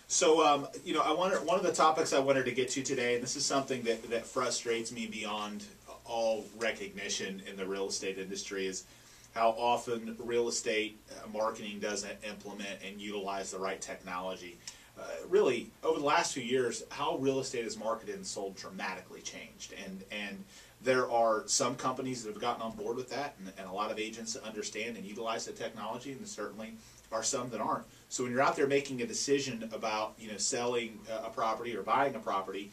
So, one of the topics I wanted to get to today, and this is something that frustrates me beyond all recognition in the real estate industry, is how often real estate marketing doesn't implement and utilize the right technology. Really, over the last few years, how real estate is marketed and sold dramatically changed, and there are some companies that have gotten on board with that, and a lot of agents that understand and utilize the technology, and there certainly are some that aren't. So when you're out there making a decision about selling a property or buying a property,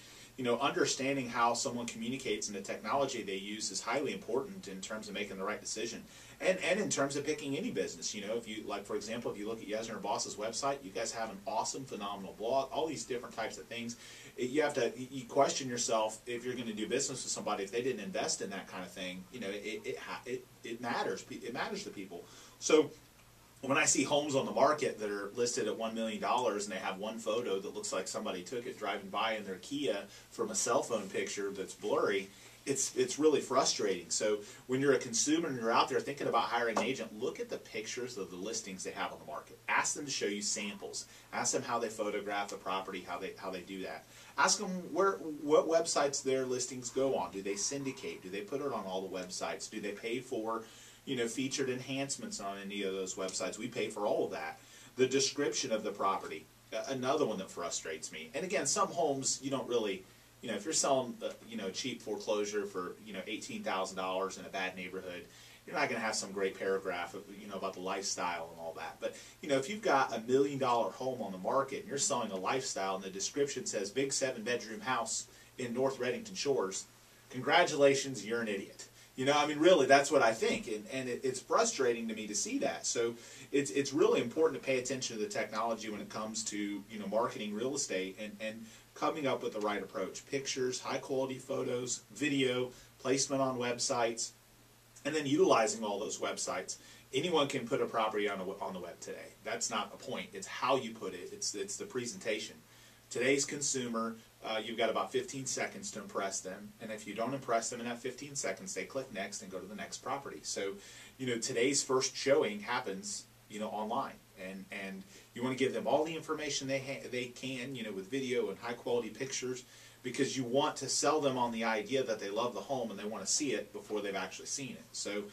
understanding how someone communicates and the technology they use is highly important in terms of making the right decision, and in terms of picking any business. If you, like, for example, if you look at Yesner Boss's website, you guys have an awesome, phenomenal blog, all these different types of things. You question yourself if you're going to do business with somebody. If they didn't invest in that kind of thing, it matters. It matters to people. So when I see homes on the market that are listed at $1 million and they have one photo that looks like somebody took it driving by in their Kia from a cell phone picture that's blurry, it's really frustrating. So when you're a consumer and you're out there thinking about hiring an agent, look at the pictures of the listings they have on the market. Ask them to show you samples. Ask them how they photograph the property, how they do that. Ask them what websites their listings go on. Do they syndicate? Do they put it on all the websites? Do they pay for featured enhancements on any of those websites? We pay for all of that. The description of the property, another one that frustrates me. And again, some homes you don't really, if you're selling cheap foreclosure for $18,000 in a bad neighborhood, you're not going to have some great paragraph of, about the lifestyle and all that. But if you've got $1 million home on the market and you're selling a lifestyle and the description says big 7-bedroom house in North Reddington Shores, congratulations, you're an idiot. Really, that's what I think, and it's frustrating to me to see that. So it's really important to pay attention to the technology when it comes to marketing real estate and coming up with the right approach. Pictures, high quality photos, video, placement on websites, and then utilizing all those websites. Anyone can put a property on the web today. That's not a point. It's how you put it. It's the presentation. Today's consumer, you've got about 15 seconds to impress them, and if you don't impress them in that 15 seconds, they click next and go to the next property. So, today's first showing happens, online, and you want to give them all the information they can, with video and high quality pictures, because you want to sell them on the idea that they love the home and they want to see it before they've actually seen it. So,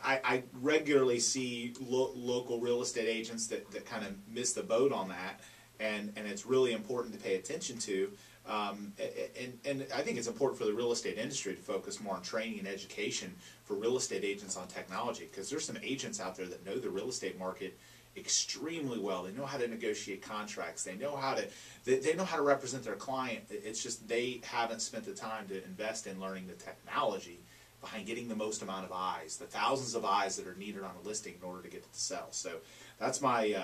I regularly see local real estate agents that kind of miss the boat on that. And it's really important to pay attention to, and I think it's important for the real estate industry to focus more on training and education for real estate agents on technology, because there's some agents out there that know the real estate market extremely well. They know how to negotiate contracts. They know how to represent their client. It's just they haven't spent the time to invest in learning the technology behind getting the most amount of eyes, the thousands of eyes that are needed on a listing in order to get it to sell. So that's my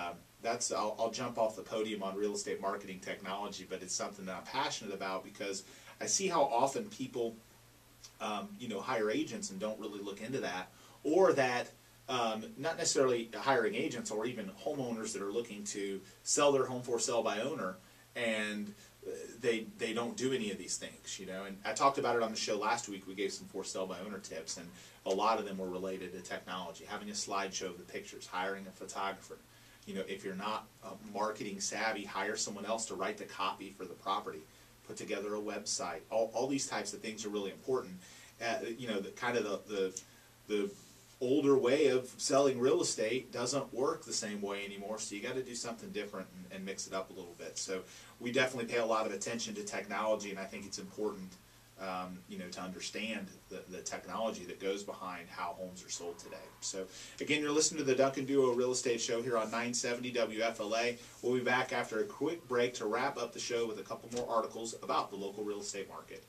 I'll jump off the podium on real estate marketing technology, but it's something that I'm passionate about because I see how often people hire agents and don't really look into that, or that not necessarily hiring agents, or even homeowners that are looking to sell their home for sale by owner, and they don't do any of these things, And I talked about it on the show last week. We gave some for sale by owner tips, and a lot of them were related to technology, having a slideshow of the pictures, hiring a photographer. If you're not marketing savvy, hire someone else to write the copy for the property, put together a website. All these types of things are really important. The older way of selling real estate doesn't work the same way anymore, so you got to do something different and mix it up a little bit. So we definitely pay a lot of attention to technology, and I think it's important to understand the technology that goes behind how homes are sold today. So again, you're listening to the Duncan Duo Real Estate Show here on 970 WFLA. We'll be back after a quick break to wrap up the show with a couple more articles about the local real estate market.